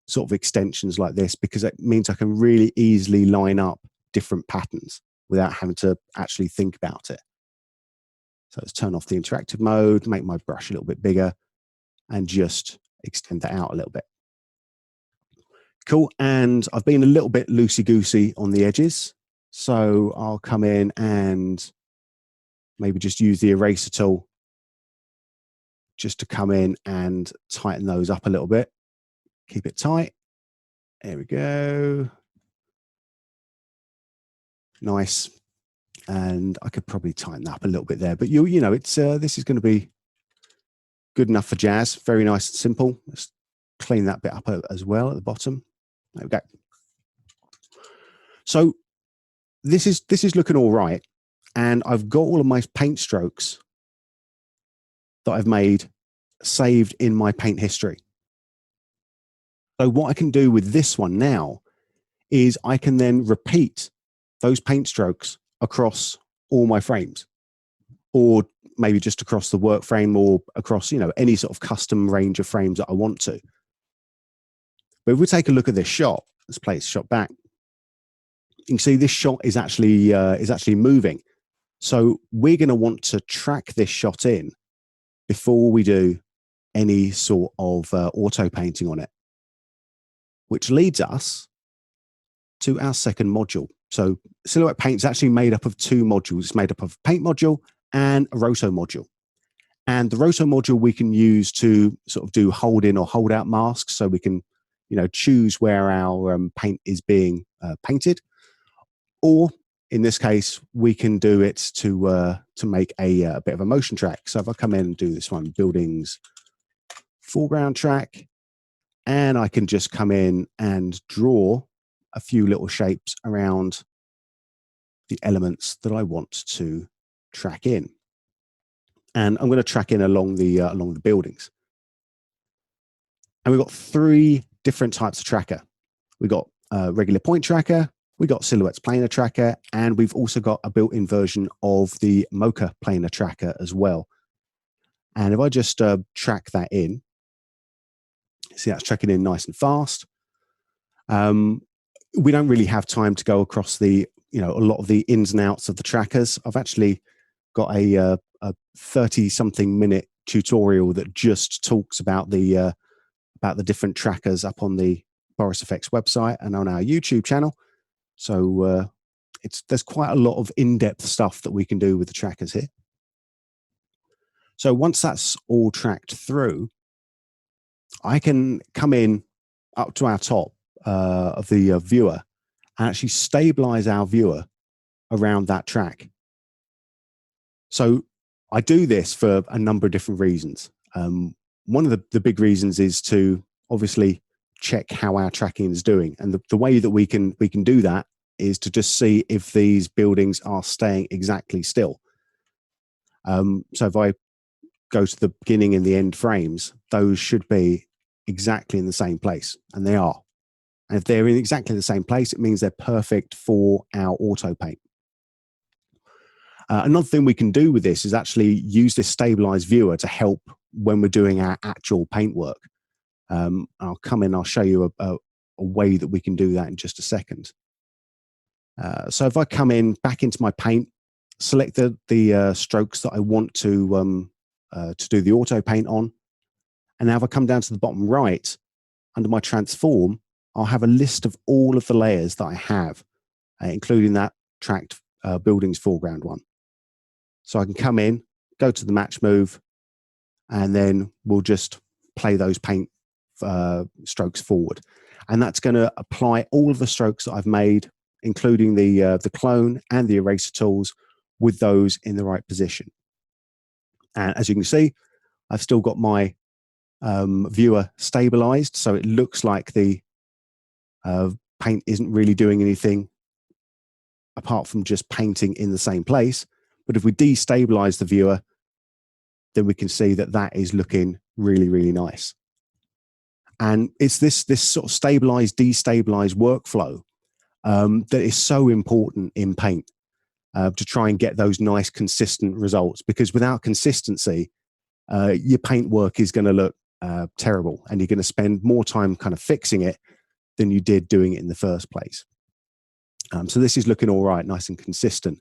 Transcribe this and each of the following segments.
sort of extensions like this, because it means I can really easily line up different patterns without having to actually think about it. So let's turn off the interactive mode, make my brush a little bit bigger, and just extend that out a little bit. Cool, and I've been a little bit loosey-goosey on the edges, so I'll come in and maybe just use the eraser tool just to come in and tighten those up a little bit. Keep it tight. There we go. Nice. And I could probably tighten that up a little bit there, but you know, it's this is going to be good enough for jazz. Very nice and simple. Let's clean that bit up as well at the bottom. There we go. So this is looking all right, and I've got all of my paint strokes that I've made saved in my paint history. So what I can do with this one now is I can then repeat those paint strokes across all my frames, or maybe just across the work frame, or across, you know, any sort of custom range of frames that I want to. But if we take a look at this shot, let's play this shot back. You can see this shot is actually moving. So we're going to want to track this shot in before we do any sort of auto painting on it, which leads us to our second module. So Silhouette Paint is actually made up of two modules. It's made up of a paint module and a roto module. And the roto module we can use to sort of do hold in or hold out masks, so we can, you know, choose where our paint is being painted. Or in this case, we can do it to make a bit of a motion track. So if I come in and do this one, buildings foreground track, and I can just come in and draw a few little shapes around the elements that I want to track in. And I'm going to track in along the buildings. And we've got three different types of tracker. We've got a regular point tracker, we got Silhouette's planar tracker, and we've also got a built-in version of the Mocha planar tracker as well. And if I just track that in, see that's tracking in nice and fast. We don't really have time to go across the, you know, a lot of the ins and outs of the trackers. I've actually got a 30-something minute tutorial that just talks about the different trackers up on the Boris FX website and on our YouTube channel. So there's quite a lot of in-depth stuff that we can do with the trackers here. So once that's all tracked through, I can come in up to our top of the viewer and actually stabilize our viewer around that track. So I do this for a number of different reasons. One of the big reasons is to obviously check how our tracking is doing. And the way that we can do that is to just see if these buildings are staying exactly still. So if I go to the beginning and the end frames, those should be exactly in the same place, and they are. And if they're in exactly the same place, it means they're perfect for our auto paint. Another thing we can do with this is actually use this stabilized viewer to help when we're doing our actual paint work. I'll come in, I'll show you a way that we can do that in just a second. So if I come in back into my paint, select the strokes that I want to do the auto paint on, and now if I come down to the bottom right, under my transform, I'll have a list of all of the layers that I have, including that tracked buildings foreground one. So I can come in, go to the match move, and then we'll just play those paint strokes forward. And that's going to apply all of the strokes that I've made, including the clone and the eraser tools, with those in the right position. And as you can see, I've still got my viewer stabilized, so it looks like the paint isn't really doing anything apart from just painting in the same place. But if we destabilize the viewer, then we can see that that is looking really, really nice. And it's this sort of stabilize, destabilize workflow that is so important in paint to try and get those nice, consistent results. Because without consistency, your paint work is going to look terrible, and you're going to spend more time kind of fixing it than you did doing it in the first place. So this is looking all right, nice and consistent.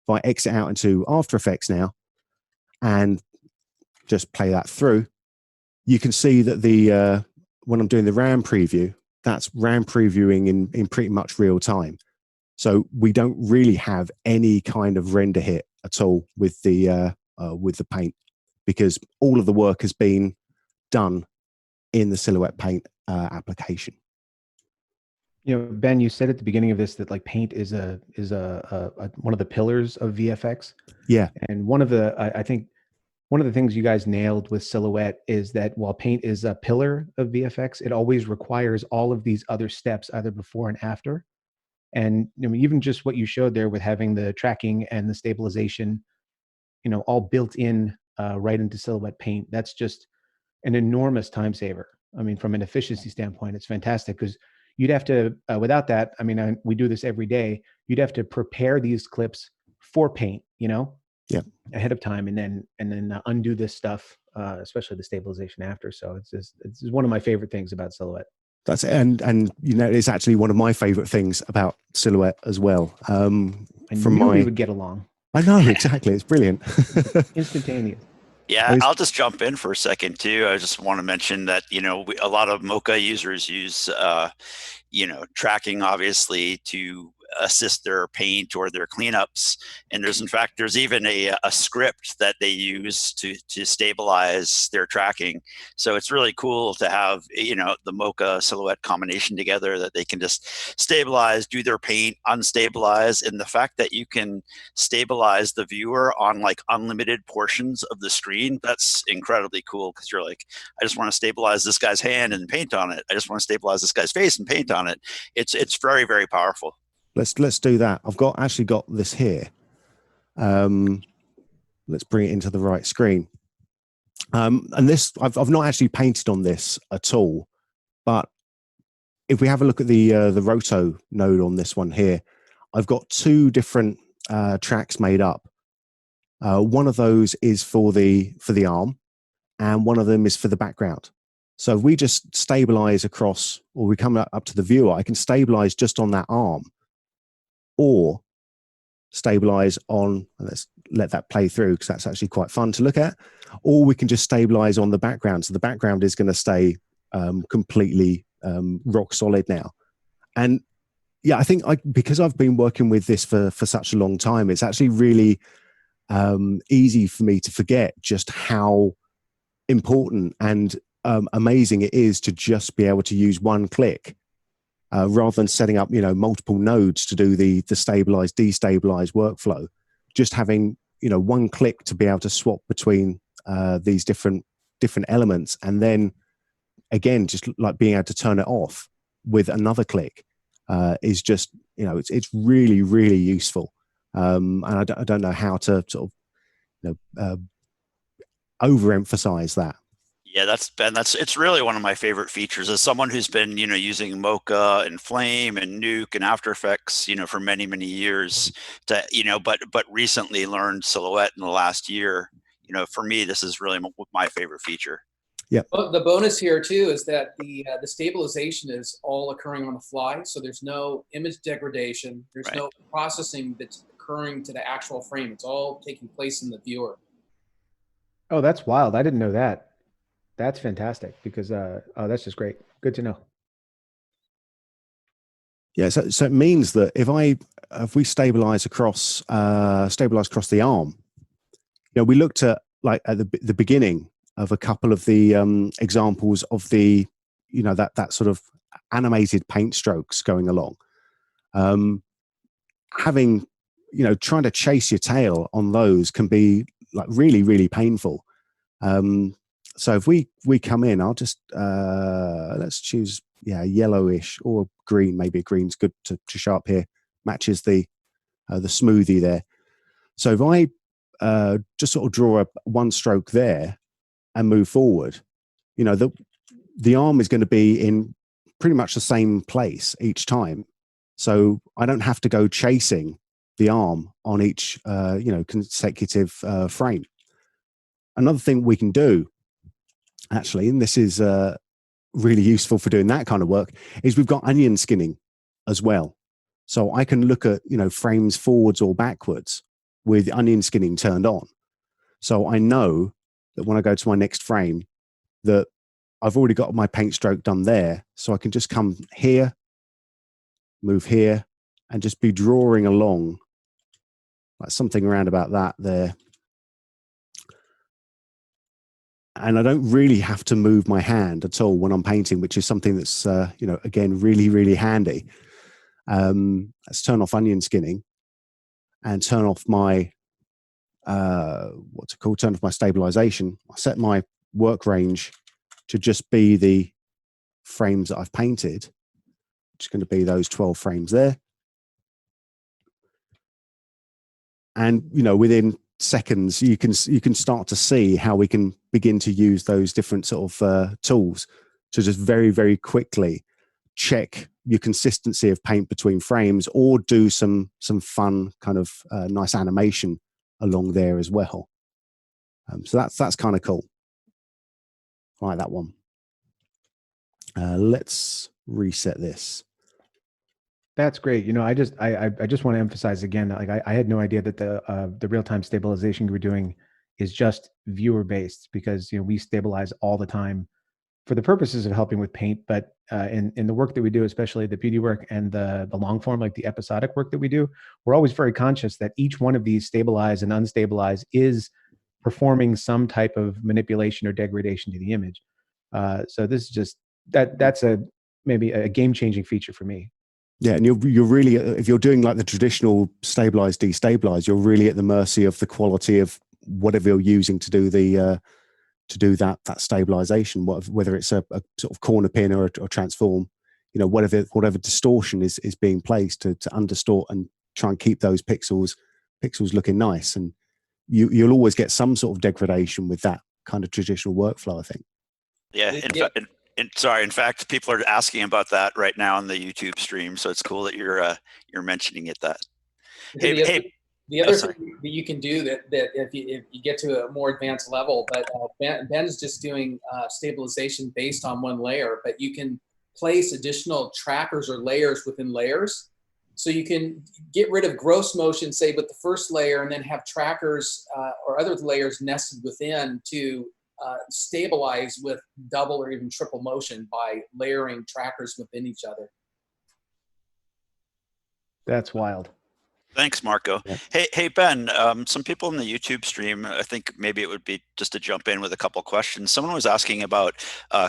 If I exit out into After Effects now and just play that through, you can see that the when I'm doing the RAM preview, that's RAM previewing in pretty much real time. So we don't really have any kind of render hit at all with the paint, because all of the work has been done in the Silhouette Paint application. You know, Ben, you said at the beginning of this that like paint is a one of the pillars of VFX. Yeah. And one of the I think one of the things you guys nailed with Silhouette is that while paint is a pillar of VFX, it always requires all of these other steps either before and after. And you know, even just what you showed there with having the tracking and the stabilization, you know, all built in right into Silhouette Paint, that's just an enormous time saver. I mean, from an efficiency standpoint, it's fantastic, because you'd have to, without that, I mean, we do this every day, you'd have to prepare these clips for paint, you know, yeah, ahead of time, and then undo this stuff, especially the stabilization after. So it's one of my favorite things about Silhouette. That's it. And you know, it's actually one of my favorite things about Silhouette as well. I knew we would get along. I know, exactly. It's brilliant. Instantaneous. Yeah, I'll just jump in for a second too. I just want to mention that, you know, a lot of Mocha users use, you know, tracking obviously to assist their paint or their cleanups. And there's even a script that they use to stabilize their tracking. So it's really cool to have, you know, the Mocha Silhouette combination together, that they can just stabilize, do their paint, unstabilize. And the fact that you can stabilize the viewer on like unlimited portions of the screen, that's incredibly cool, because you're like, I just want to stabilize this guy's hand and paint on it. I just want to stabilize this guy's face and paint on it. It's very, very powerful. Let's do that. I've actually got this here. Let's bring it into the right screen. And this, I've not actually painted on this at all, but if we have a look at the roto node on this one here, I've got two different tracks made up. One of those is for the arm, and one of them is for the background. So if we just stabilize across, or we come up to the viewer, I can stabilize just on that arm, or stabilize on, let's let that play through because that's actually quite fun to look at, or we can just stabilize on the background. So the background is going to stay completely rock solid now. And yeah, I think because I've been working with this for such a long time, it's actually really easy for me to forget just how important and amazing it is to just be able to use one click rather than setting up, you know, multiple nodes to do the stabilize, destabilize workflow. Just having, you know, one click to be able to swap between these different elements, and then again, just like being able to turn it off with another click is just, you know, it's really, really useful. And I don't know how to sort of, you know, overemphasize that. Yeah, it's really one of my favorite features. As someone who's been, you know, using Mocha and Flame and Nuke and After Effects, you know, for many, many years, to, you know, but recently learned Silhouette in the last year. You know, for me, this is really my favorite feature. Yeah. Well, the bonus here too is that the stabilization is all occurring on the fly, so there's no image degradation. There's no processing that's occurring to the actual frame. It's all taking place in the viewer. Oh, that's wild! I didn't know that. That's fantastic, because oh, that's just great. Good to know. Yeah, so it means that if we stabilize across the arm, you know, we looked at like at the beginning of a couple of the examples of the, you know, that sort of animated paint strokes going along. Having, you know, trying to chase your tail on those can be like really, really painful. So if we come in, I'll just let's choose, yeah, yellowish or green. Maybe green's good to show up here. Matches the smoothie there. So if I just sort of draw up one stroke there and move forward, you know, the arm is going to be in pretty much the same place each time. So I don't have to go chasing the arm on each you know, consecutive frame. Another thing we can do actually, and this is really useful for doing that kind of work, is we've got onion skinning as well. So I can look at, frames forwards or backwards with onion skinning turned on. So I know that when I go to my next frame that I've already got my paint stroke done there. So I can just come here, move here, and just be drawing along like something around about that there. And I don't really have to move my hand at all when I'm painting, which is something that's, again, really, really handy. Let's turn off onion skinning and turn off my, turn off my stabilization. I'll set my work range to just be the frames that I've painted, which is going to be those 12 frames there. And, within seconds, you can start to see how we can begin to use those different sort of tools to just very, very quickly check your consistency of paint between frames, or do some fun kind of nice animation along there as well. So that's kind of cool. I like that one. Let's reset this. That's great. I just want to emphasize again, like I had no idea that the real-time stabilization we're doing is just viewer based, because we stabilize all the time for the purposes of helping with paint. But in the work that we do, especially the beauty work and the long form, like the episodic work that we do, we're always very conscious that each one of these stabilize and unstabilize is performing some type of manipulation or degradation to the image. So this is just that's maybe a game-changing feature for me. Yeah, and you're really, if you're doing like the traditional stabilize, destabilize, you're really at the mercy of the quality of whatever you're using to do the that stabilization, whether it's a sort of corner pin or transform, whatever distortion is being placed to understort and try and keep those pixels looking nice. And you'll always get some sort of degradation with that kind of traditional workflow, I think. Yeah, in fact, people are asking about that right now on the YouTube stream, so it's cool that you're mentioning it. The other thing that you can do that if you get to a more advanced level, but Ben's just doing stabilization based on one layer, but you can place additional trackers or layers within layers. So you can get rid of gross motion, say, with the first layer, and then have trackers or other layers nested within to stabilize with double or even triple motion by layering trackers within each other. That's wild. Thanks, Marco. Yeah. Hey, Ben, some people in the YouTube stream, I think maybe it would be just to jump in with a couple questions. Someone was asking about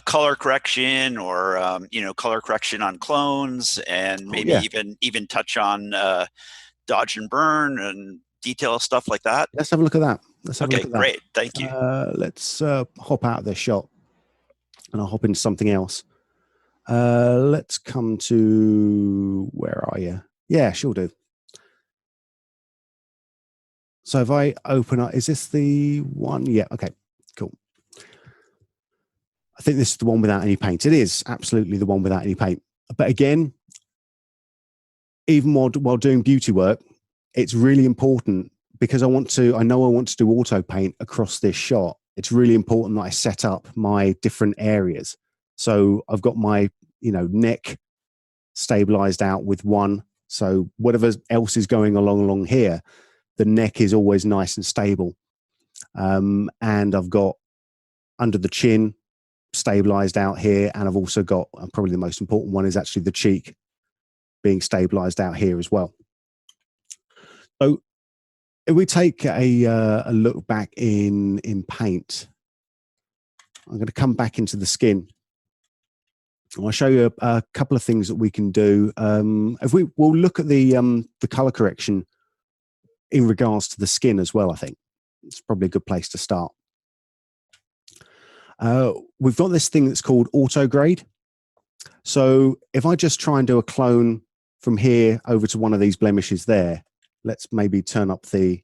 color correction, or color correction on clones, and maybe even touch on dodge and burn and detail stuff like that. Let's have a look at that. Okay, great. Thank you. Let's hop out of this shot, and I'll hop into something else. Let's come to, where are you? Yeah, sure do. So if I open up, is this the one? Yeah, okay, cool. I think this is the one without any paint. It is absolutely the one without any paint. But again, even while doing beauty work, it's really important, because I know I want to do auto paint across this shot. It's really important that I set up my different areas. So I've got my, neck stabilized out with one. So whatever else is going along here, the neck is always nice and stable. And I've got under the chin stabilized out here. And I've also got, probably the most important one is actually the cheek being stabilized out here as well. So if we take a look back in paint, I'm going to come back into the skin. I'll show you a couple of things that we can do. We'll look at the color correction in regards to the skin as well. I think it's probably a good place to start. We've got this thing that's called auto grade. So if I just try and do a clone from here over to one of these blemishes there, let's maybe turn up the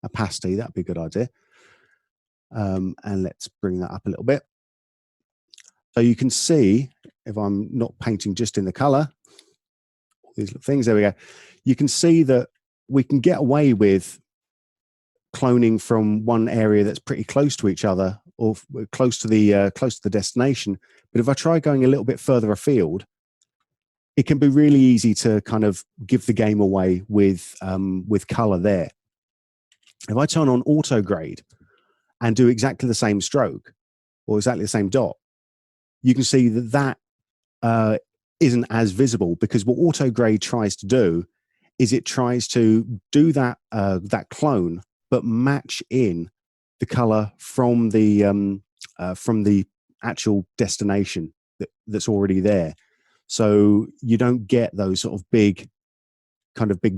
opacity. That'd be a good idea. And let's bring that up a little bit. So you can see, if I'm not painting just in the color, these little things, there we go. You can see that we can get away with cloning from one area that's pretty close to each other close to the destination. But if I try going a little bit further afield, it can be really easy to kind of give the game away with color there. If I turn on auto grade and do exactly the same stroke or exactly the same dot, you can see that isn't as visible, because what auto grade tries to do is it tries to do that clone, but match in the color from the actual destination that's already there. So you don't get those sort of big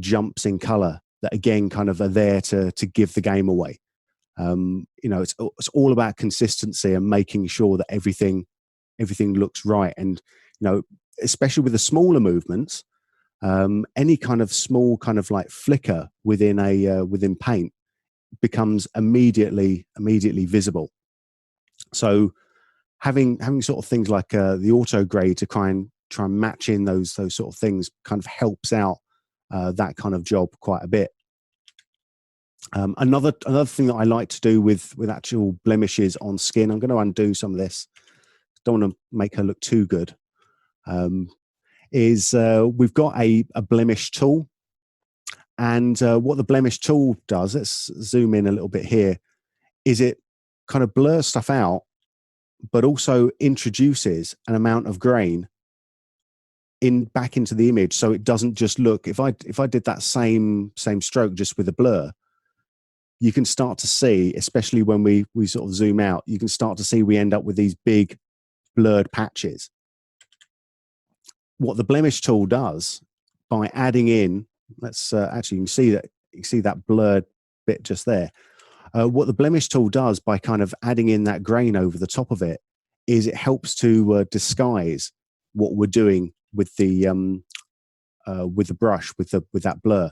jumps in color that again kind of are there to give the game away. It's all about consistency and making sure that everything looks right. And especially with the smaller movements, any kind of small kind of like flicker within paint becomes immediately visible. So having sort of things like the auto grade to try and match in those sort of things kind of helps out that kind of job quite a bit. Another thing that I like to do with actual blemishes on skin, I'm going to undo some of this, don't want to make her look too good, is we've got a blemish tool. And what the blemish tool does, let's zoom in a little bit here, is it kind of blurs stuff out, but also introduces an amount of grain back into the image, so it doesn't just look. If I did that same stroke just with a blur, you can start to see, especially when we sort of zoom out, you can start to see we end up with these big blurred patches. What the blemish tool does by adding in, let's actually, you can see that blurred bit just there. What the blemish tool does by kind of adding in that grain over the top of it is it helps to disguise what we're doing with the brush, with that blur.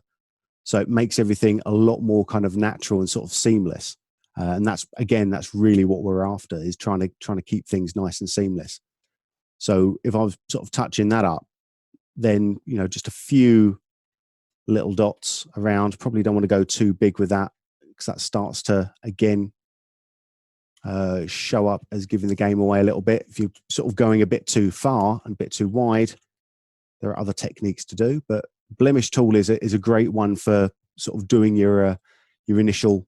So it makes everything a lot more kind of natural and sort of seamless. And that's really what we're after, is trying to keep things nice and seamless. So if I was sort of touching that up, then just a few little dots around. Probably don't want to go too big with that, because that starts to again show up as giving the game away a little bit. If you're sort of going a bit too far and a bit too wide, there are other techniques to do, but blemish tool is a great one for sort of doing your initial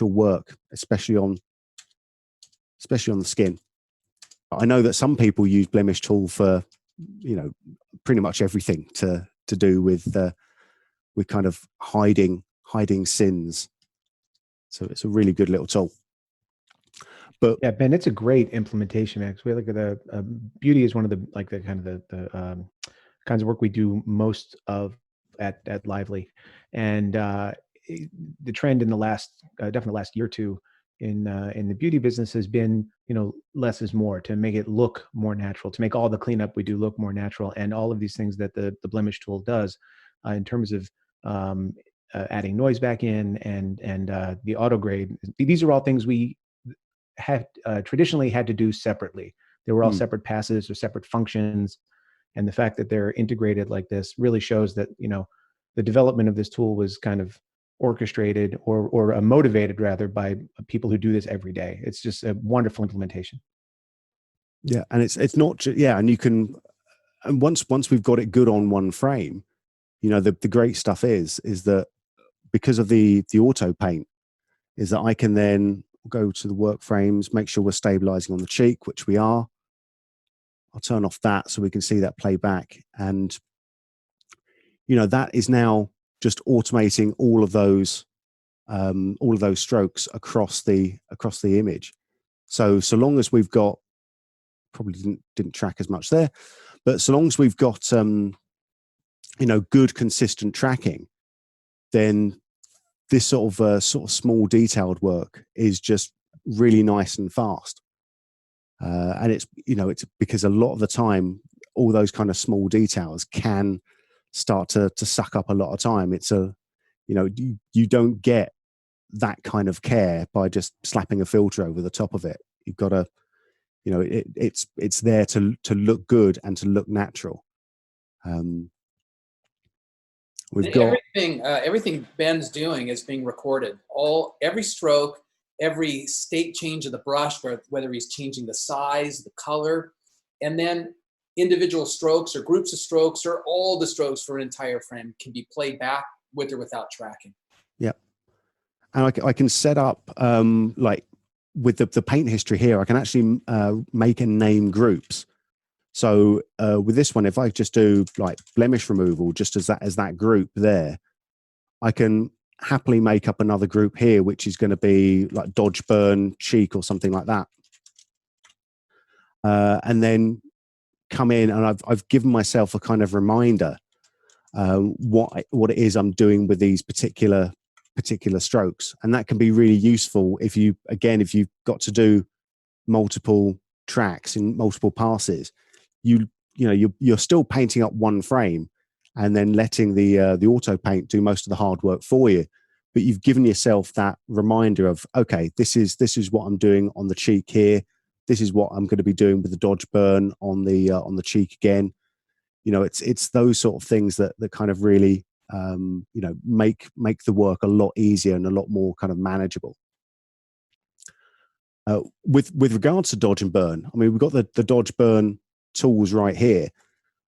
work, especially on the skin. I know that some people use blemish tool for pretty much everything to do with kind of hiding sins. So it's a really good little tool. But yeah, Ben, it's a great implementation, man. We look at the beauty is one of the kinds of work we do most of at Lively, and the trend in the last definitely last year or two in the beauty business has been less is more, to make it look more natural, to make all the cleanup we do look more natural, and all of these things that the blemish tool does in terms of adding noise back in and the auto grade. These are all things we have traditionally had to do separately. They were all separate passes or separate functions. And the fact that they're integrated like this really shows that, the development of this tool was kind of orchestrated or motivated rather by people who do this every day. It's just a wonderful implementation. Yeah. And it's not just, yeah. And you can, and once we've got it good on one frame, the great stuff is that because of the auto paint, is that I can then go to the work frames, make sure we're stabilizing on the cheek, which we are. I'll turn off that so we can see that play back. And, that is now just automating all of those strokes across the image. So long as we've got, probably didn't track as much there, but so long as we've got, good consistent tracking, then this sort of small detailed work is just really nice and fast. And it's because a lot of the time, all those kind of small details can start to suck up a lot of time. It's you don't get that kind of care by just slapping a filter over the top of it. You've got to, it's there to look good and to look natural. We've got everything Ben's doing is being recorded. Every stroke every state change of the brush, whether he's changing the size, the color, and then individual strokes or groups of strokes or all the strokes for an entire frame can be played back with or without tracking. Yep. And I can set up, like with the paint history here, I can actually make and name groups. So with this one, if I just do like blemish removal, just as that group there, I can happily make up another group here, which is going to be like dodge, burn, cheek, or something like that. And then come in, and I've given myself a kind of reminder what it is I'm doing with these particular strokes, and that can be really useful if you've got to do multiple tracks in multiple passes. You're still painting up one frame and then letting the auto paint do most of the hard work for you, but you've given yourself that reminder of, okay, this is what I'm doing on the cheek here, this is what I'm going to be doing with the dodge burn on the cheek again. It's those sort of things that kind of really make the work a lot easier and a lot more kind of manageable. With regards to dodge and burn, I mean, we've got the dodge burn tools right here.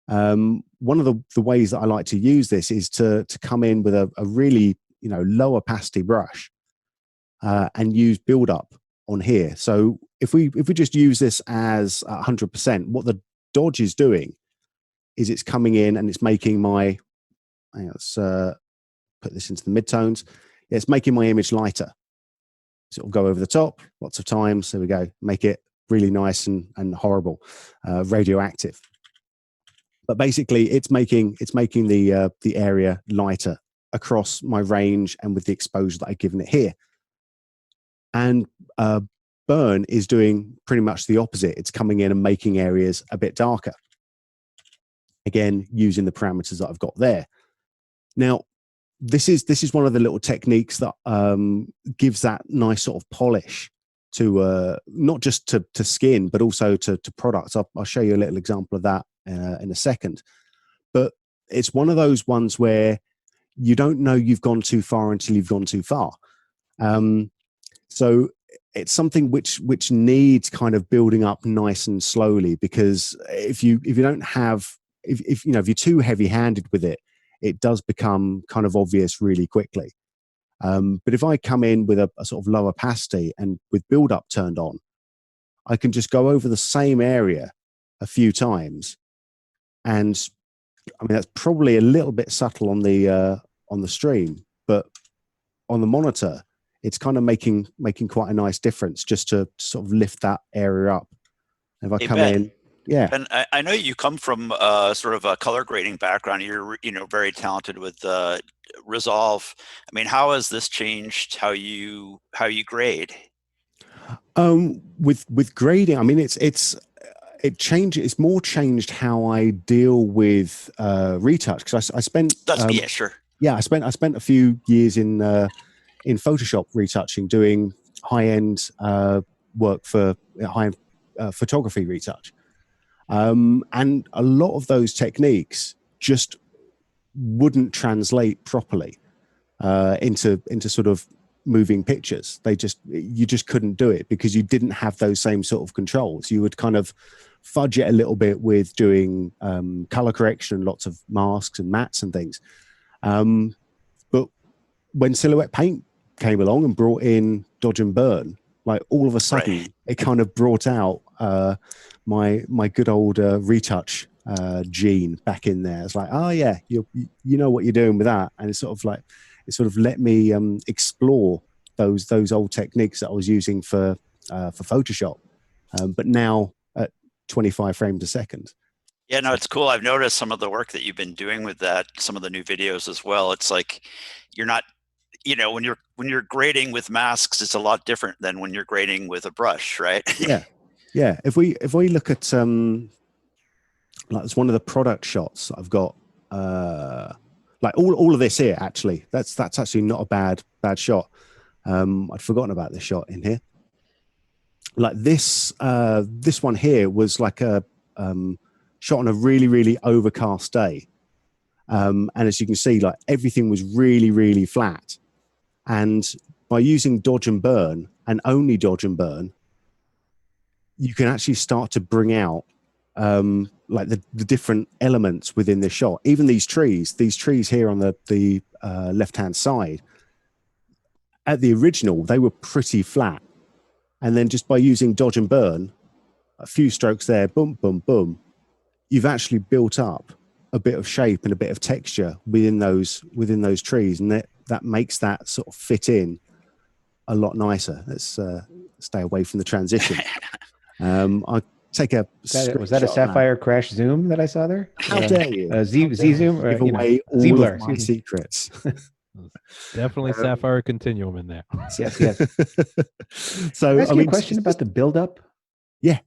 One of the ways that I like to use this is to come in with a really low opacity brush and use build up on here. So if we just use this as 100%, what the dodge is doing is it's coming in and it's making my, let's put this into the midtones. Yeah, it's making my image lighter. So it'll go over the top lots of times. There we go. Make it really nice and horrible, radioactive. But basically, it's making the area lighter across my range and with the exposure that I've given it here. And burn is doing pretty much the opposite. It's coming in and making areas a bit darker. Again, using the parameters that I've got there. Now, this is one of the little techniques that gives that nice sort of polish to not just to skin, but also to products. I'll show you a little example of that in a second. But it's one of those ones where you don't know you've gone too far until you've gone too far. So it's something which needs kind of building up nice and slowly, because if you don't have, if you're too heavy-handed with it, it does become kind of obvious really quickly. But if I come in with a sort of low opacity and with build up turned on, I can just go over the same area a few times. And I mean, that's probably a little bit subtle on the stream, but on the monitor, it's kind of making quite a nice difference just to sort of lift that area up. If I come in, yeah. And I know you come from sort of a color grading background. You're very talented with Resolve. I mean, how has this changed how you grade? With grading, I mean, it changes. It's more changed how I deal with retouch, because I spent Yeah, sure. Yeah, I spent a few years in Photoshop retouching, doing high-end work for high-end photography retouch. And a lot of those techniques just wouldn't translate properly into sort of moving pictures. You just couldn't do it because you didn't have those same sort of controls. You would kind of fudge it a little bit with doing color correction, lots of masks and mattes and things. But when Silhouette Paint came along and brought in dodge and burn, like all of a sudden, right, it kind of brought out my good old retouch gene back in there. It's like, oh yeah, you know what you're doing with that, and it sort of let me explore those old techniques that I was using for Photoshop, but now at 25 frames a second. Yeah, no, it's cool. I've noticed some of the work that you've been doing with that, some of the new videos as well. It's like you're not, when you're grading with masks, it's a lot different than when you're grading with a brush, right? Yeah. If we look at like it's one of the product shots I've got, like all of this here, actually, that's actually not a bad shot. I'd forgotten about this shot in here. Like this one here was like a shot on a really, really overcast day. And as you can see, like everything was really, really flat. And by using dodge and burn, and only dodge and burn, you can actually start to bring out like the different elements within the shot. Even these trees here on the left-hand side, at the original, they were pretty flat. And then just by using dodge and burn, a few strokes there, boom, boom, boom, you've actually built up a bit of shape and a bit of texture within those trees. And that makes that sort of fit in a lot nicer. Let's stay away from the transition. I'll take a was that a Sapphire Crash zoom that I saw there? How dare you? Z zoom? Give away all of my secrets. Definitely Sapphire Continuum in there. Yes, yes. So, I mean, a question about the buildup. Yeah.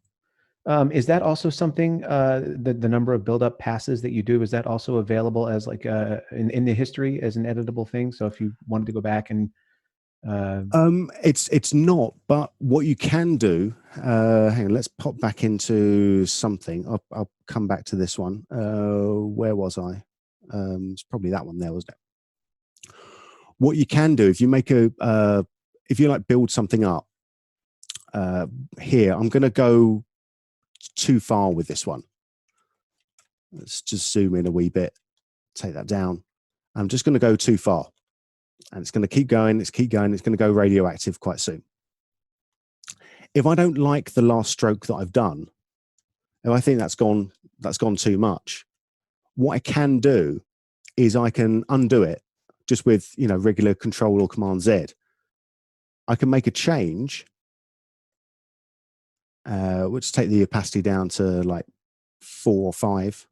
Is that also something, the number of buildup passes that you do, is that also available as like in the history as an editable thing? So if you wanted to go back and it's not, but what you can do, hang on, let's pop back into something. I'll come back to this one. Where was I? It's probably that one there, wasn't it? What you can do, if you make if you like build something up here, I'm going to go too far with this one. Let's just zoom in a wee bit, take that down. I'm just going to go too far, and it's going to keep going. It's going to go radioactive quite soon. If I don't like the last stroke that I've done, if I think that's gone too much, what I can do is I can undo it just with, regular Control or Command Z. I can make a change, which take the opacity down to like 4 or 5,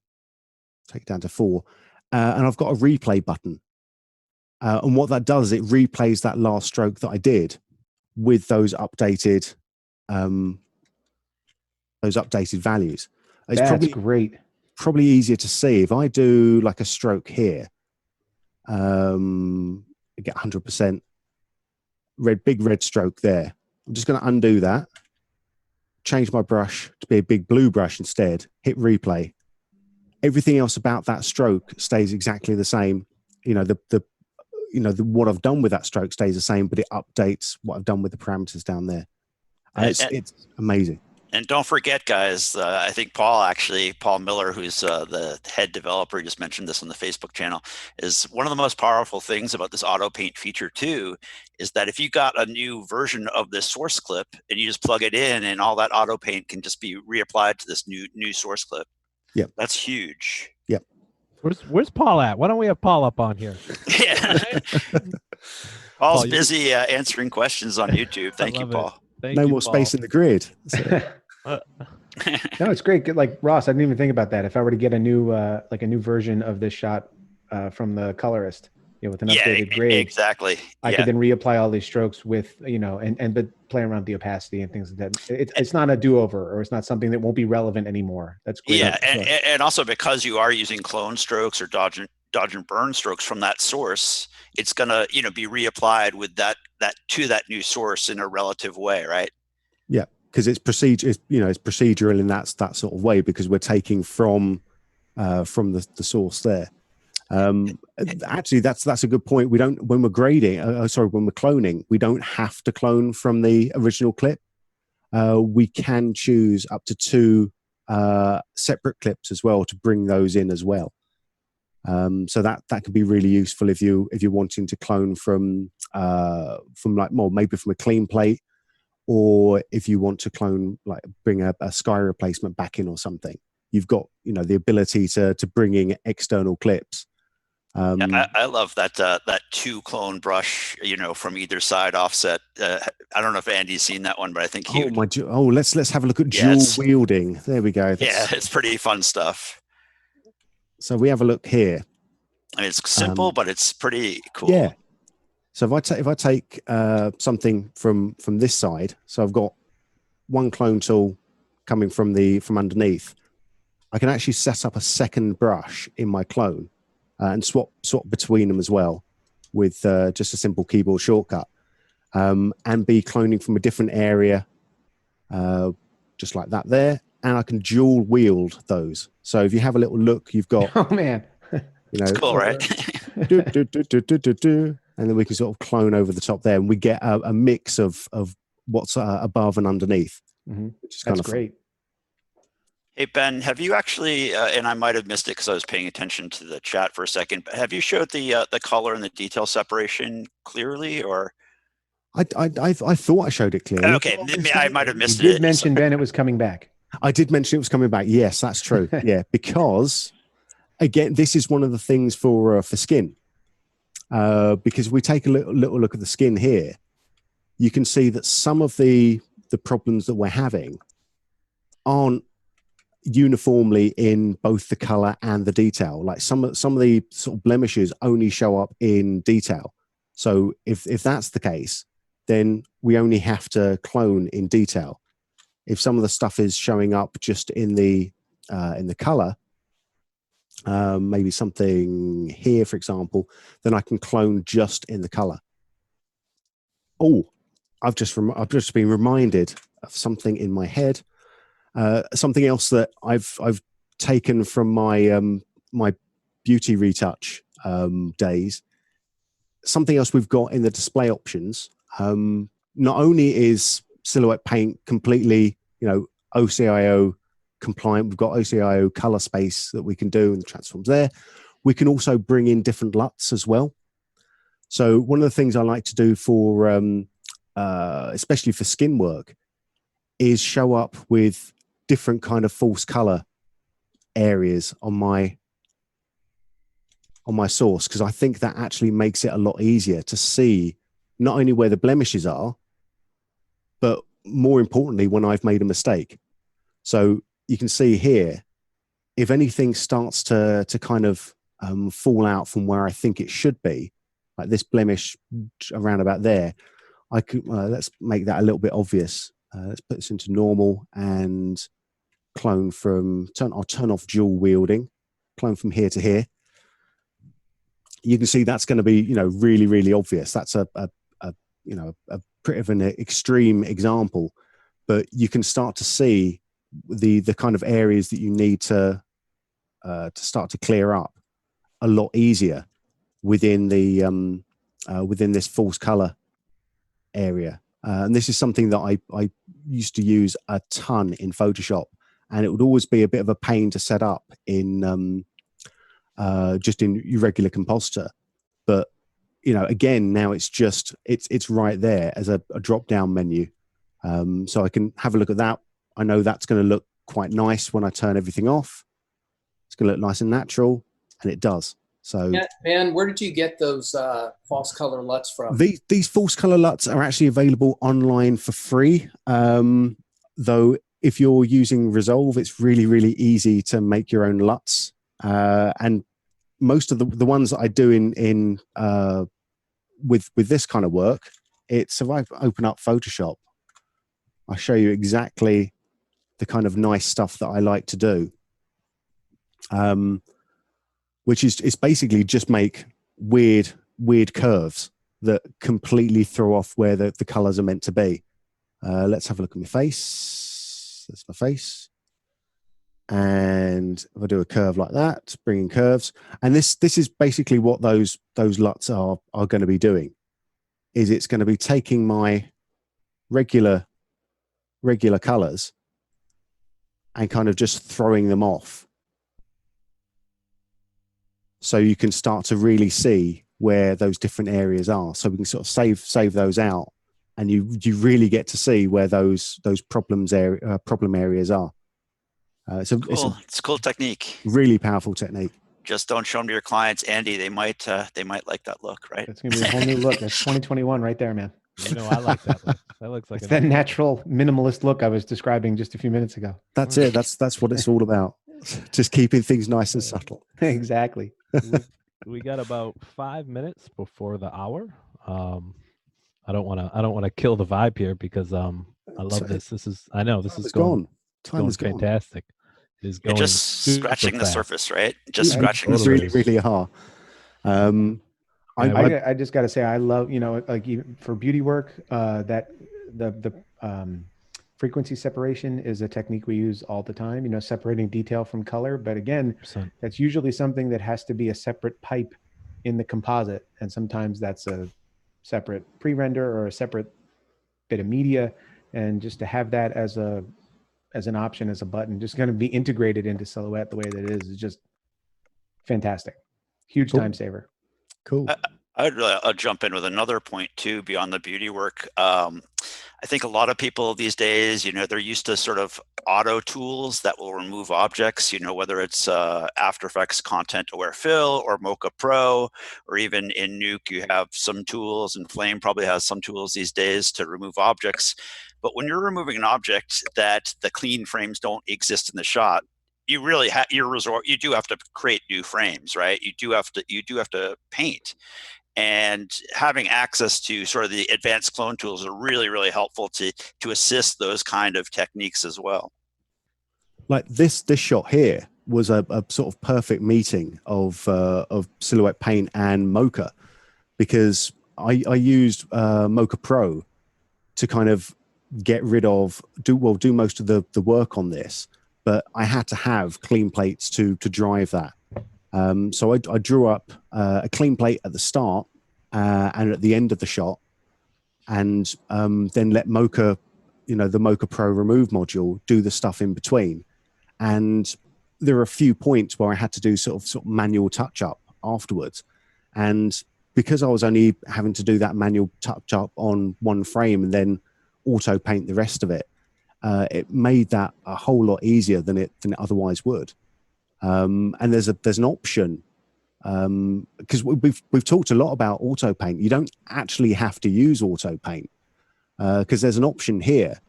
take it down to 4, and I've got a replay button. And what that does, it replays that last stroke that I did with those updated values. It's That's great. Probably easier to see if I do like a stroke here. I get 100% big red stroke there. I'm just going to undo that, change my brush to be a big blue brush instead, hit replay. Everything else about that stroke stays exactly the same. What I've done with that stroke stays the same, but it updates what I've done with the parameters down there. It's amazing. And don't forget, guys, I think Paul Miller, who's the head developer, just mentioned this on the Facebook channel, is one of the most powerful things about this auto paint feature too, is that if you got a new version of this source clip and you just plug it in, and all that auto paint can just be reapplied to this new source clip. Yep. That's huge. Yep. Where's Paul at? Why don't we have Paul up on here? Yeah. Paul's busy answering questions on YouTube. Thank you, Paul. No more space in the grid. No, it's great. Like Ross, I didn't even think about that. If I were to get a new version of this shot from the colorist, with an updated grade, exactly. I could then reapply all these strokes with, but play around with the opacity and things like that. It's not a do-over, or it's not something that won't be relevant anymore. That's great. Yeah, and also because you are using clone strokes or dodge and burn strokes from that source, it's gonna be reapplied with that to that new source in a relative way, right? Yeah, because it's procedural in that sort of way, because we're taking from the source there. Actually, that's a good point. We don't, when we're grading, when we're cloning, we don't have to clone from the original clip. We can choose up to 2 separate clips as well to bring those in as well. So that can be really useful if you're wanting to clone from maybe from a clean plate, or if you want to clone, like bring a sky replacement back in or something. You've got the ability to bring in external clips. I love that 2 clone brush, from either side offset. I don't know if Andy's seen that one, but I think he. Let's have a look at dual wielding. There we go. It's pretty fun stuff. So we have a look here. I mean, it's simple, but it's pretty cool. Yeah. So if I take something from this side, so I've got one clone tool coming from underneath, I can actually set up a second brush in my clone and swap between them as well with just a simple keyboard shortcut, and be cloning from a different area, just like that there. And I can dual wield those. So if you have a little look, you've got oh man, it's cool, right? and then we can sort of clone over the top there, and we get a mix of what's above and underneath, which is kind That's of great. Hey, Ben, have you actually, and I might have missed it because I was paying attention to the chat for a second, but have you showed the color and the detail separation clearly, or? I thought I showed it clearly. Okay, I might have You missed did it. mention, Ben, it was coming back. I did mention it was coming back. Yes, that's true. Yeah, because again, this is one of the things for skin. Because if we take a little look at the skin here, you can see that some of the problems that we're having aren't uniformly in both the color and the detail. Like some of the sort of blemishes only show up in detail. So if that's the case, then we only have to clone in detail. If some of the stuff is showing up just in the color, maybe something here, for example, then I can clone just in the color. Oh, I've just been reminded of something in my head. Something else that I've taken from my my beauty retouch days. Something else we've got in the display options. Not only is Silhouette Paint completely, OCIO compliant, we've got OCIO color space that we can do and the transforms there. We can also bring in different LUTs as well. So one of the things I like to do for, especially for skin work, is show up with different kind of false color areas on my source, because I think that actually makes it a lot easier to see not only where the blemishes are, but more importantly, when I've made a mistake. So you can see here, if anything starts to kind of fall out from where I think it should be, like this blemish around about there, I could let's make that a little bit obvious. Let's put this into normal and clone from I'll turn off dual wielding, clone from here to here. You can see that's going to be really, really obvious. That's a bit of an extreme example, but you can start to see the kind of areas that you need to start to clear up a lot easier within the within this false color area. And this is something that I used to use a ton in Photoshop, and it would always be a bit of a pain to set up in just in your regular compositor. But again, now it's right there as a drop down menu, so I can have a look at that. I know that's going to look quite nice when I turn everything off. It's going to look nice and natural, and it does. So, Man, where did you get those false color LUTs from? These false color LUTs are actually available online for free. Though if you're using Resolve, it's really, really easy to make your own LUTs. And most of the ones that I do in with this kind of work, it's if I open up Photoshop, I'll show you exactly the kind of nice stuff that I like to do. Which is basically just make weird curves that completely throw off where the colors are meant to be. Let's have a look at my face. That's my face. And if I do a curve like that, bring in curves. And this is basically what those LUTs are going to be doing. Is it's going to be taking my regular colors and kind of just throwing them off. So you can start to really see where those different areas are. So we can sort of save those out, and you really get to see where those problem areas are. It's a It's a cool technique. Really powerful technique. Just don't show them to your clients, Andy. They might like that look, right? It's gonna be a whole new look. That's 2021 right there, man. I like that look. That looks like it's that natural minimalist look I was describing just a few minutes ago. That's it. That's what it's all about. Just keeping things nice and subtle. Exactly. We got about 5 minutes before the hour. I don't want to kill the vibe here because I love this. This is going fantastic. It is going. You're just scratching the surface, right? Just Yeah, scratching the really, surface. really are. I just got to say, I love, like even for beauty work, that the frequency separation is a technique we use all the time, separating detail from color. But again, 100%. That's usually something that has to be a separate pipe in the composite. And sometimes that's a separate pre-render or a separate bit of media. And just to have that as an option, as a button, just going to be integrated into Silhouette the way that it is just fantastic. Huge Cool. time saver. Cool. I'll jump in with another point too, beyond the beauty work. I think a lot of people these days, they're used to sort of auto tools that will remove objects, whether it's After Effects Content Aware Fill or Mocha Pro, or even in Nuke, you have some tools, and Flame probably has some tools these days to remove objects. But when you're removing an object that the clean frames don't exist in the shot, you really have you do have to create new frames, right? You do have to paint. And having access to sort of the advanced clone tools are really, really helpful to assist those kind of techniques as well. Like this shot here was a sort of perfect meeting of Silhouette Paint and Mocha, because I used Mocha Pro to kind of get rid of do most of the work on this, but I had to have clean plates to drive that. So I drew up a clean plate at the start and at the end of the shot, and then let Mocha, the Mocha Pro remove module, do the stuff in between. And there were a few points where I had to do sort of manual touch up afterwards. And because I was only having to do that manual touch up on one frame and then auto paint the rest of it, it made that a whole lot easier than it otherwise would. And there's an option, because we've talked a lot about auto paint. You don't actually have to use auto paint, because there's an option here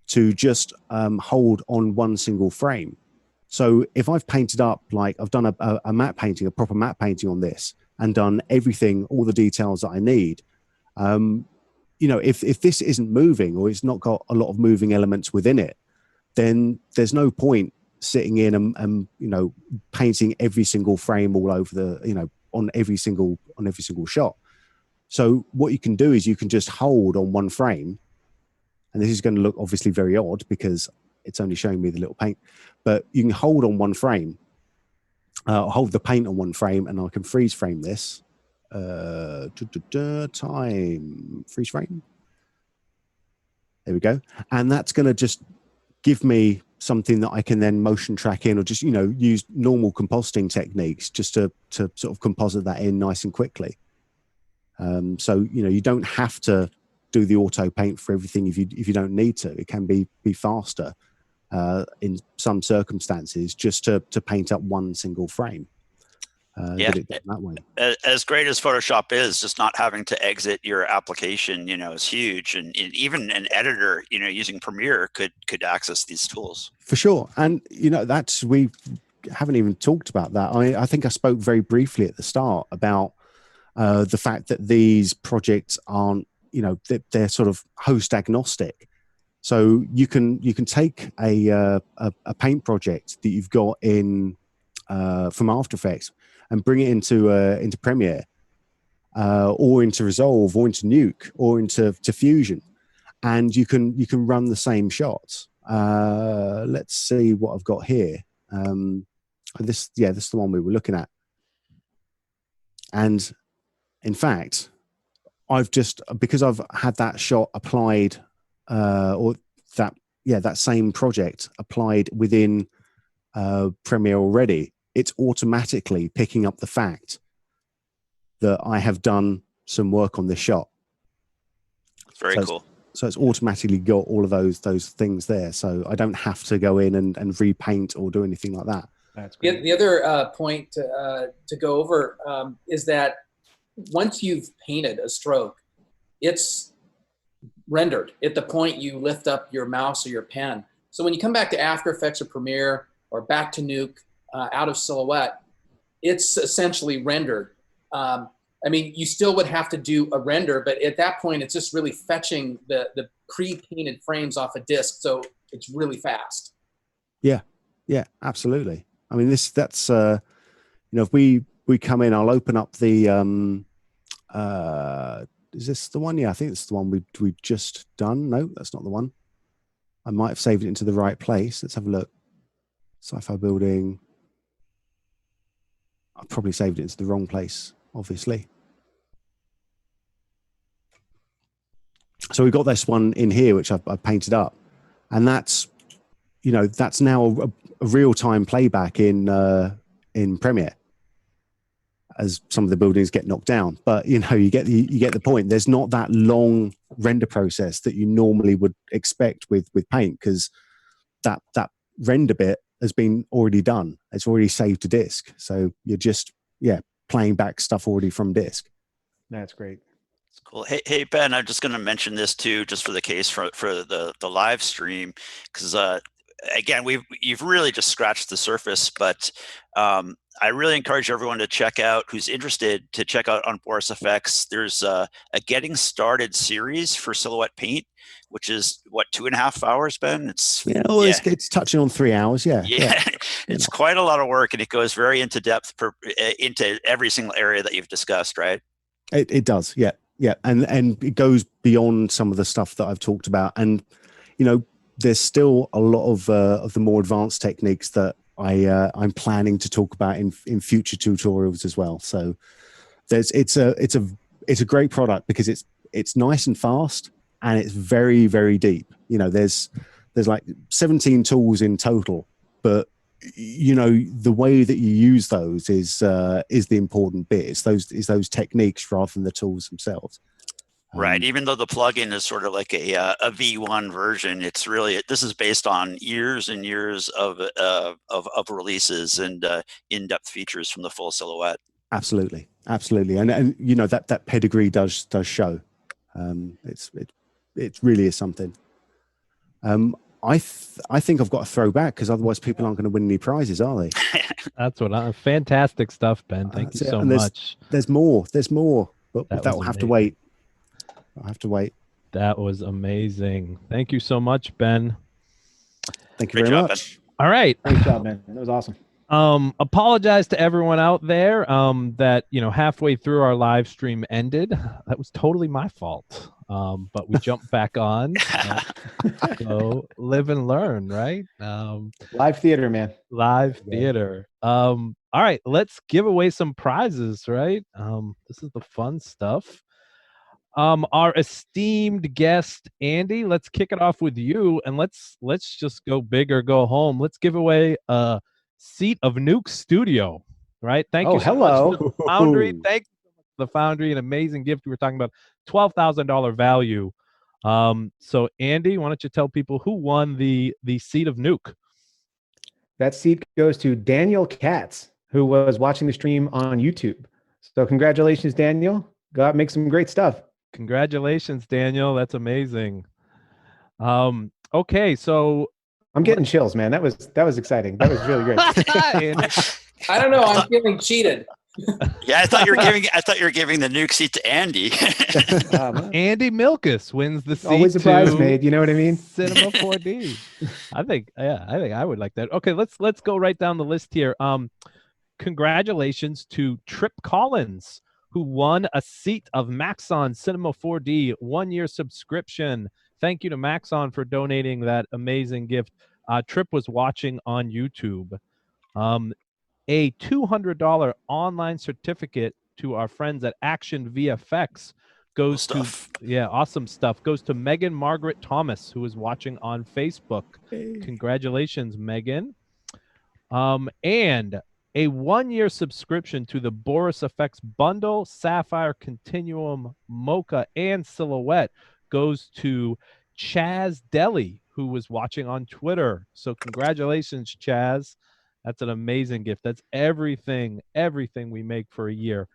to just hold on one single frame. So if I've painted up, like I've done a matte painting, a proper matte painting on this, and done everything, all the details that I need, if this isn't moving, or it's not got a lot of moving elements within it, then there's no point sitting in and painting every single frame all over the, on every single shot. So what you can do is you can just hold on one frame, and this is going to look obviously very odd because it's only showing me the little paint, but you can hold on one frame, hold the paint on one frame, and I can freeze frame this. Time freeze frame. There we go. And that's going to just give me something that I can then motion track in, or just, use normal compositing techniques just to sort of composite that in nice and quickly. So, you don't have to do the auto paint for everything if you don't need to. It can be faster in some circumstances just to paint up one single frame. Get it done that way. As great as Photoshop is, just not having to exit your application, is huge. And even an editor, using Premiere could access these tools. For sure. And, we haven't even talked about that. I think I spoke very briefly at the start about the fact that these projects aren't, they're sort of host agnostic. So you can take a paint project that you've got in from After Effects and bring it into Premiere, or into Resolve, or into Nuke, or into Fusion, and you can run the same shots. Let's see what I've got here. This is the one we were looking at, and in fact, because I've had that shot applied, or that same project applied within Premiere already, it's automatically picking up the fact that I have done some work on this shot. It's very cool. So it's automatically got all of those things there. So I don't have to go in and repaint or do anything like that. That's great. The other point to go over is that once you've painted a stroke, it's rendered at the point you lift up your mouse or your pen. So when you come back to After Effects or Premiere, or back to Nuke, out of Silhouette, it's essentially rendered. You still would have to do a render, but at that point, it's just really fetching the pre-painted frames off a disk, so it's really fast. Yeah, absolutely. That's if we come in, I'll open up the. Is this the one? Yeah, I think it's the one we just done. No, that's not the one. I might have saved it into the right place. Let's have a look. Sci-fi building. I probably saved it into the wrong place. obviously. So we've got this one in here, which I've painted up, and that's, you know, that's now a real-time playback in Premiere as some of the buildings get knocked down. But you know, you get the point. There's not that long render process that you normally would expect with Paint, because that render bit has been already done. It's already saved to disk. So you're just playing back stuff already from disk. That's great. It's cool. Hey Ben, I'm just going to mention this too, just for the case for the live stream, because again, you've really just scratched the surface, but I really encourage everyone to check out, who's interested, to check out on Boris FX. There's a Getting Started series for Silhouette Paint, which is what, 2.5 hours, Ben? It's touching on 3 hours. Yeah. It's quite a lot of work, and it goes very into depth into every single area that you've discussed, right? It does. Yeah. And it goes beyond some of the stuff that I've talked about. And, you know, there's still a lot of the more advanced techniques that I'm planning to talk about in future tutorials as well. So it's a great product because it's nice and fast, and it's very, very deep. You know, there's like 17 tools in total, but you know, the way that you use those is the important bit. It's those techniques rather than the tools themselves. Right. Even though the plugin is sort of like a V1 version, it's really, this is based on years and years of releases and in-depth features from the full Silhouette. Absolutely, and you know, that pedigree does show. It really is something. I think I've got to throw back, because otherwise people aren't going to win any prizes, are they? That's what fantastic stuff, Ben. Thank you so much. There's more, but that will have to wait. I'll have to wait. That was amazing. Thank you so much, Ben. Thank you very much. Ben. All right. Great job, Ben. That was awesome. Apologize to everyone out there that, you know, halfway through our live stream ended. That was totally my fault. But we jumped back on. So live and learn, right? Live theater, man. Live theater. All right, let's give away some prizes, right? This is the fun stuff. Our esteemed guest, Andy, let's kick it off with you, and let's just go big or go home. Let's give away a seat of Nuke Studio, right? Thank you so much to the Foundry. Thank you so much to the Foundry, an amazing gift. We were talking about $12,000 value. So Andy, why don't you tell people who won the seat of Nuke? That seat goes to Daniel Katz, who was watching the stream on YouTube. So congratulations, Daniel. Go out and make some great stuff. Congratulations, Daniel. That's amazing. Okay, so I'm getting chills, man. That was exciting. That was really great. I don't know. I'm feeling cheated. Yeah, I thought you were giving the Nuke seat to Andy. Andy Milkus wins the seat. Always a bridesmaid, you know what I mean? Cinema 4D. I think I would like that. Okay, let's go right down the list here. Congratulations to Trip Collins, who won a seat of Maxon Cinema 4D 1-year subscription. Thank you to Maxon for donating that amazing gift. Trip was watching on YouTube. A $200 online certificate to our friends at Action VFX goes to awesome stuff. Goes to Megan Margaret Thomas, who is watching on Facebook. Hey. Congratulations, Megan. And a 1-year subscription to the Boris FX Bundle, Sapphire, Continuum, Mocha, and Silhouette goes to Chaz Deli, who was watching on Twitter. So congratulations, Chaz. That's an amazing gift. That's everything we make for a year.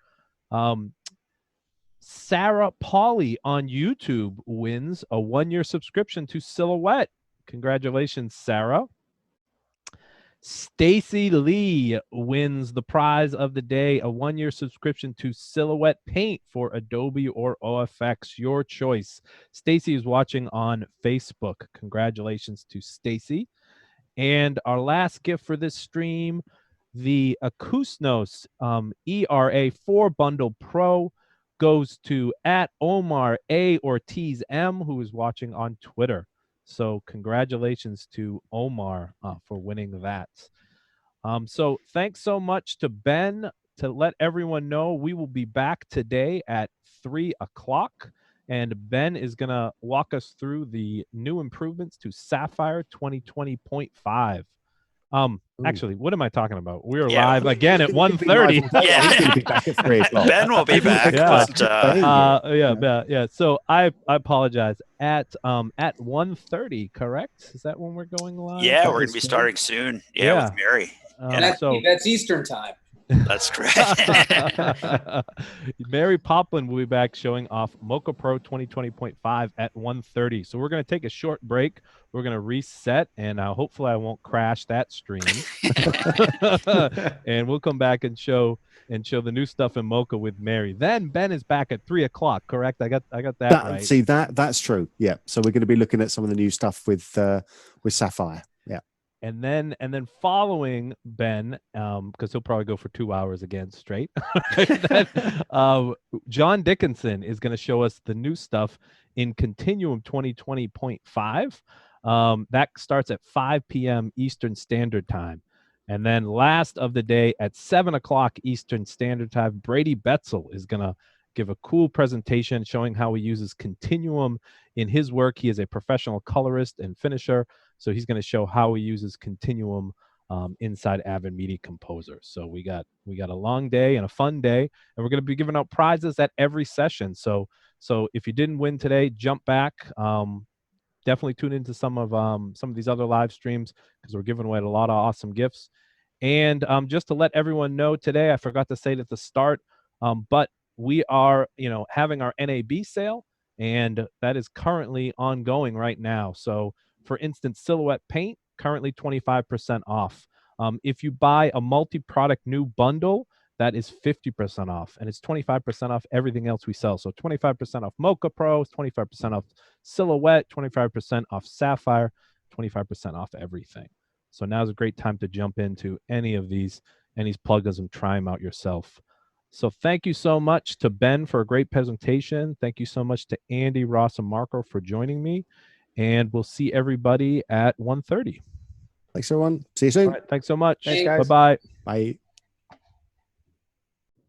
Sarah Pauly on YouTube wins a 1-year subscription to Silhouette. Congratulations, Sarah. Stacy Lee wins the prize of the day, a 1-year subscription to Silhouette Paint for Adobe or OFX, your choice. Stacy is watching on Facebook. Congratulations to Stacy. And our last gift for this stream, the Akusnos ERA 4 Bundle Pro goes to @Omar A. Ortiz M, who is watching on Twitter. So congratulations to Omar for winning that. So thanks so much to Ben, to let everyone know, we will be back today at 3 o'clock. And Ben is going to walk us through the new improvements to Sapphire 2020.5. Actually, what am I talking about? We're live again at 1:30. Yeah, he's going to be back at 3 o'clock. Ben will be back. Yeah. So I apologize. At 1:30, correct? Is that when we're going live? Yeah, we're going to be starting soon. Yeah, with Mary. That's Eastern time. That's correct. Mary Poplin will be back showing off Mocha Pro 2020.5 at 1:30. So we're going to take a short break. We're going to reset, and hopefully I won't crash that stream. And we'll come back and show the new stuff in Mocha with Mary. Then Ben is back at 3 o'clock. Correct? I got that right. See, that's true. Yeah. So we're going to be looking at some of the new stuff with Sapphire. Yeah. And then following Ben, because he'll probably go for 2 hours again straight. John Dickinson is going to show us the new stuff in Continuum 2020.5. That starts at 5 p.m. Eastern Standard Time. And then last of the day at 7 o'clock Eastern Standard Time, Brady Betzel is going to give a cool presentation showing how he uses Continuum in his work. He is a professional colorist and finisher, so he's going to show how he uses Continuum inside Avid Media Composer. So we got a long day and a fun day, and we're going to be giving out prizes at every session. So if you didn't win today, jump back. Definitely tune into some of these other live streams, because we're giving away a lot of awesome gifts. And just to let everyone know today, I forgot to say it at the start, but we are, having our NAB sale, and that is currently ongoing right now. So, for instance, Silhouette paint, currently 25% off. If you buy a multi-product new bundle, that is 50% off, and it's 25% off everything else we sell. So 25% off Mocha Pro, 25% off Silhouette, 25% off Sapphire, 25% off everything. So now's a great time to jump into any of these plugins and try them out yourself. So thank you so much to Ben for a great presentation. Thank you so much to Andy, Ross, and Marco for joining me. And we'll see everybody at 1:30. Thanks, everyone. See you soon. All right, thanks so much. Thanks, guys. Bye-bye. Bye.